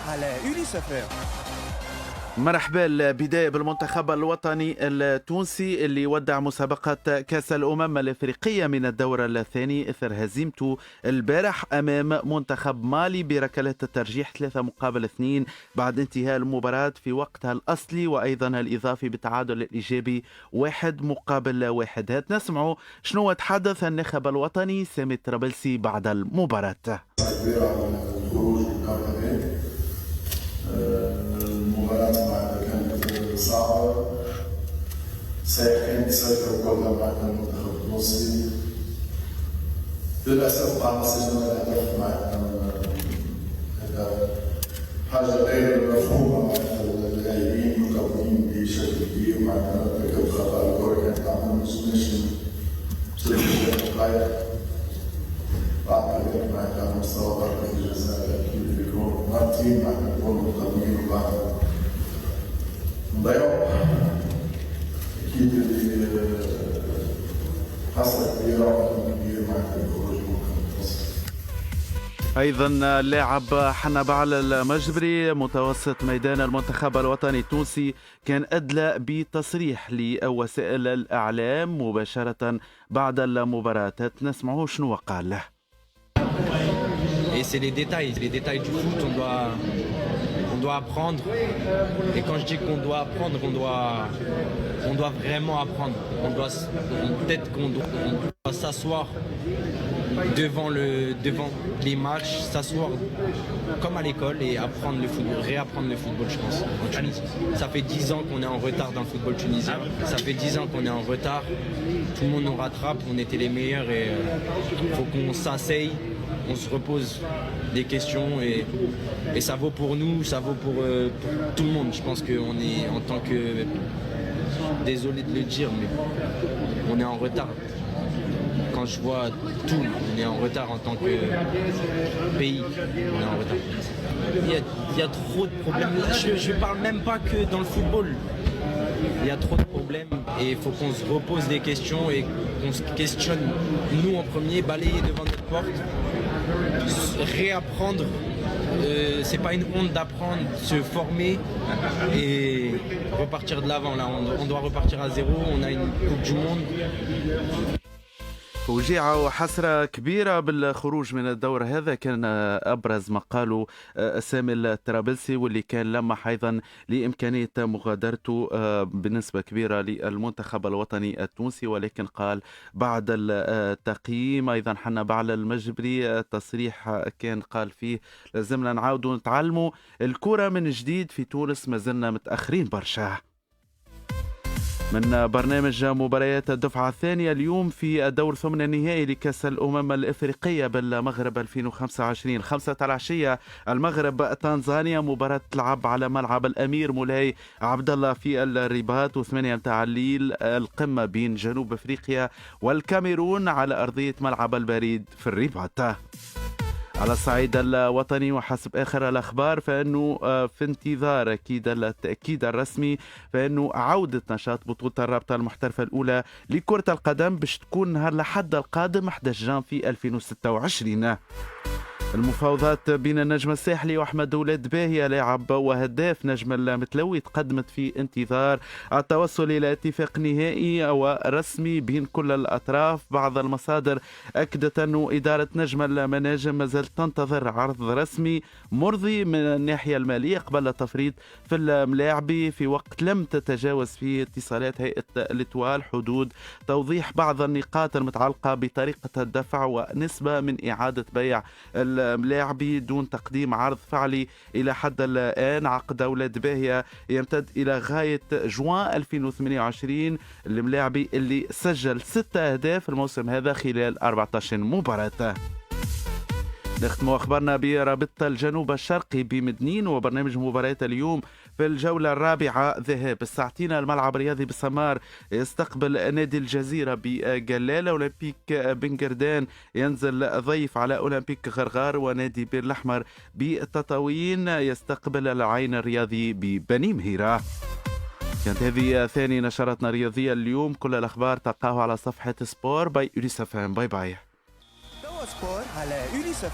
على يونيسف. مرحبا. البداية بالمنتخب الوطني التونسي اللي ودع مسابقة كأس الأمم الإفريقية من الدور الثاني إثر هزيمته البارح أمام منتخب مالي بركلات الترجيح 3-2 بعد انتهاء المباراة في وقتها الأصلي وأيضا الإضافي بالتعادل الإيجابي 1-1. هات نسمعوا شنو تحدث الناخب الوطني سامي الطرابلسي بعد المباراة. كبيرة على الخروج بالكارنيه. المباراة معنا كانت صعبة، سائحين بسيطروا كلها معنا المنتخب التونسي. للأسف ما سجلنا الأهداف معنا، هذا حاجة غير مفهومة. معنا اللاعبين مكونين بشكل كبير، معنا ارتكب خطأ، الكرة كانت عندنا ما وصلناش نسجل دقائق. بعد ذلك على مستوى ضربة الجزاء أكيد بيكون مارتين معنا نكون مقدمين وبعد نضيعوا. أكيد اللي حصل كبيرة وعمل كبير معنا الخروج ممكن توصل. أيضا اللاعب حنبعل المجبري متوسط ميدان المنتخب الوطني التونسي كان أدلى بتصريح لوسائل الإعلام مباشرة بعد المباراة. نسمعه شنو قال له. Et c'est les détails du foot, on doit apprendre. Et quand je dis qu'on doit apprendre, on doit vraiment apprendre. Peut-être qu'on doit s'asseoir devant les matchs, s'asseoir comme à l'école et apprendre le football, réapprendre le football, je pense, en Tunisie. Ça fait 10 ans qu'on est en retard dans le football tunisien. Ça fait 10 ans qu'on est en retard. Tout le monde nous rattrape, on était les meilleurs et il faut qu'on s'asseye. On se repose des questions et ça vaut pour nous, ça vaut pour tout le monde. Je pense qu'on est en tant que... Désolé de le dire, mais on est en retard. Quand je vois tout, on est en retard en tant que pays. On est en retard. Il y a trop de problèmes. Je parle même pas que dans le football. Il y a trop de problèmes et il faut qu'on se repose des questions et qu'on se questionne nous en premier, balayer devant notre porte, réapprendre. C'est pas une honte d'apprendre, se former et repartir de l'avant. Là, on doit repartir à zéro. On a une Coupe du Monde. فوجيعة وحسرة كبيرة بالخروج من الدور هذا كان أبرز ما قاله سامي الطرابلسي، واللي كان لمح أيضا لإمكانية مغادرته بنسبة كبيرة للمنتخب الوطني التونسي. ولكن قال بعد التقييم أيضا حنبعل المجبري تصريح كان قال فيه لازمنا نعاودوا نتعلموا الكرة من جديد في تونس، ما زلنا متأخرين برشا. من برنامج مباريات الدفعة الثانية اليوم في الدور ثمن النهائي لكأس الأمم الإفريقية بالمغرب 2025 5 العشية المغرب تنزانيا، مباراة تلعب على ملعب الأمير مولاي عبد الله في الرباط، و8 متاع الليل القمة بين جنوب أفريقيا والكاميرون على أرضية ملعب البريد في الرباط. على الصعيد الوطني وحسب آخر الأخبار فإنه في انتظار أكيد التأكيد الرسمي فإنه عودة نشاط بطولة الرابطة المحترفة الأولى لكرة القدم باش تكون نهار الأحد القادم 11 جانفي 2026. المفاوضات بين النجم الساحلي وأحمد ولاد باهية لاعب وهداف نجم المتلوي تقدمت في انتظار التوصل إلى اتفاق نهائي ورسمي بين كل الأطراف. بعض المصادر أكدت أن إدارة نجم المناجم ما زالت تنتظر عرض رسمي مرضي من الناحية المالية قبل التفريط في الملاعبي في وقت لم تتجاوز فيه اتصالات هيئة الإتوال حدود توضيح بعض النقاط المتعلقة بطريقة الدفع ونسبة من إعادة بيع الملاعبي دون تقديم عرض فعلي. إلى حد الآن عقد أولاد باهية يمتد إلى غاية جوان 2028. الملاعبي اللي سجل 6 أهداف الموسم هذا خلال 14 مباراة. نختم أخبارنا برابطة الجنوب الشرقي بمدنين وبرنامج مباريات اليوم في الجولة الرابعة ذهاب الساعتين. الملعب الرياضي بسمار يستقبل نادي الجزيرة بجلالة. أولمبيك بن قردان ينزل ضيف على أولمبيك غرغار، ونادي بير الأحمر بالتطاوين يستقبل العين الرياضي ببني مهيرة. كانت هذه ثاني نشراتنا الرياضية اليوم. كل الأخبار تلقاها على صفحة سبور باي يونيسف. باي باي. سبور على يونيسف.